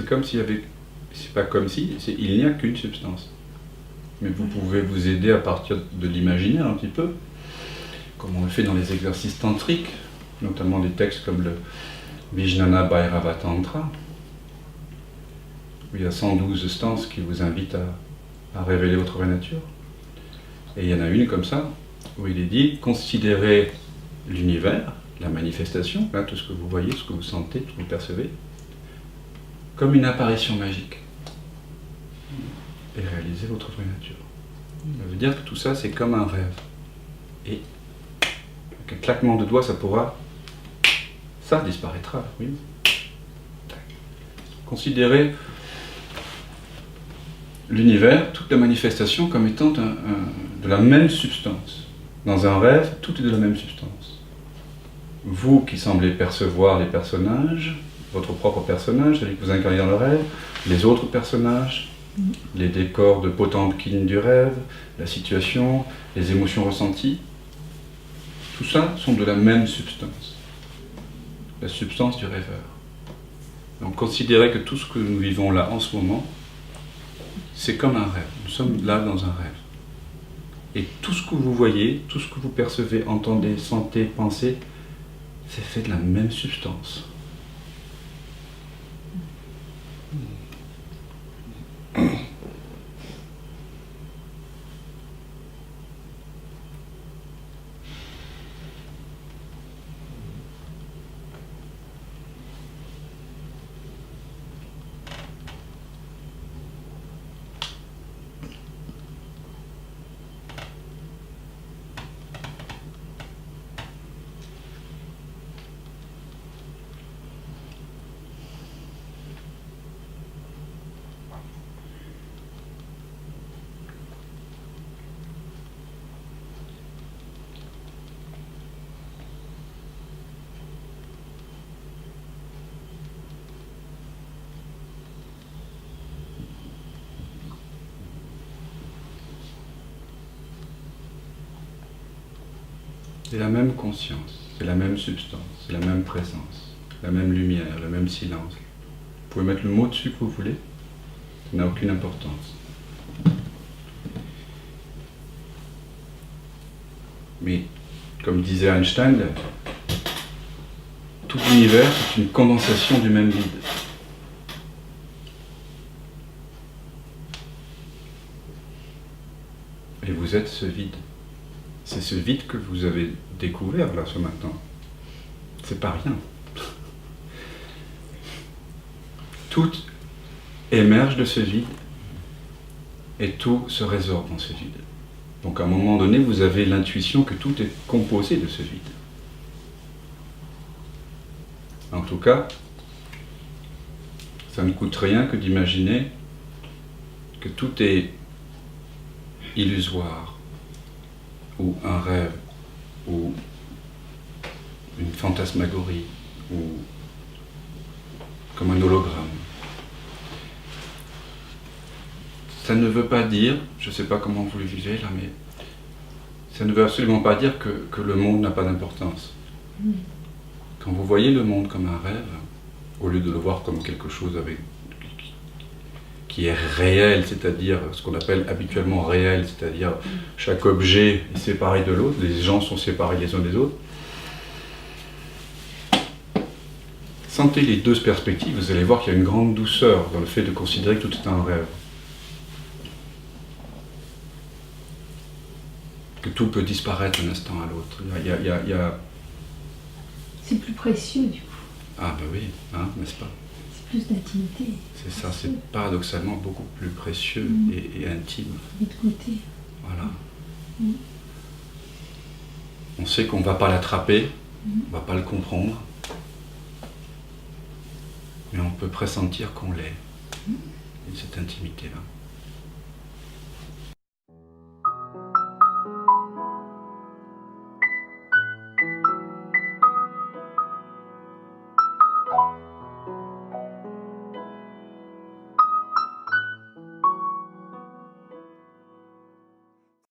c'est comme s'il y avait... C'est pas comme si, il n'y a qu'une substance. Mais vous pouvez vous aider à partir de l'imaginaire un petit peu, comme on le fait dans les exercices tantriques, notamment des textes comme le Vijnana Bhairava Tantra, où il y a 112 stances qui vous invitent à révéler votre vraie nature. Et il y en a une comme ça, où il est dit, considérez l'univers, la manifestation, là, tout ce que vous voyez, ce que vous sentez, tout ce que vous percevez, comme une apparition magique. Et réalisez votre vraie nature. Ça veut dire que tout ça, c'est comme un rêve. Et avec un claquement de doigts, ça disparaîtra, oui. Considérez l'univers, toute la manifestation, comme étant de la même substance. Dans un rêve, tout est de la même substance. Vous qui semblez percevoir les personnages, votre propre personnage, celui que vous incarnez dans le rêve, les autres personnages, les décors de Potemkin du rêve, la situation, les émotions ressenties, tout ça sont de la même substance. La substance du rêveur. Donc considérez que tout ce que nous vivons là en ce moment, c'est comme un rêve. Nous sommes là dans un rêve. Et tout ce que vous voyez, tout ce que vous percevez, entendez, sentez, pensez, c'est fait de la même substance. C'est la même conscience, c'est la même substance, c'est la même présence, la même lumière, le même silence. Vous pouvez mettre le mot dessus que vous voulez, ça n'a aucune importance. Mais, comme disait Einstein, tout l'univers est une condensation du même vide. Et vous êtes ce vide. C'est ce vide que vous avez découvert là ce matin. C'est pas rien. Tout émerge de ce vide et tout se résorbe dans ce vide. Donc à un moment donné, vous avez l'intuition que tout est composé de ce vide. En tout cas, ça ne coûte rien que d'imaginer que tout est illusoire, ou un rêve, ou une fantasmagorie, ou comme un hologramme. Ça ne veut pas dire, je ne sais pas comment vous le vivez là, mais ça ne veut absolument pas dire que le monde n'a pas d'importance. Quand vous voyez le monde comme un rêve, au lieu de le voir comme quelque chose qui est réel, c'est-à-dire ce qu'on appelle habituellement réel, c'est-à-dire chaque objet est séparé de l'autre, les gens sont séparés les uns des autres. Sentez les deux perspectives, vous allez voir qu'il y a une grande douceur dans le fait de considérer que tout est un rêve. Que tout peut disparaître d'un instant à l'autre. Il y a... C'est plus précieux du coup. Ah ben oui, hein, n'est-ce pas? C'est plus d'intimité. C'est ça, c'est paradoxalement beaucoup plus précieux et intime. Et de côté. Voilà. On sait qu'on ne va pas l'attraper, on ne va pas le comprendre, mais on peut pressentir qu'on l'est. Et cette intimité-là.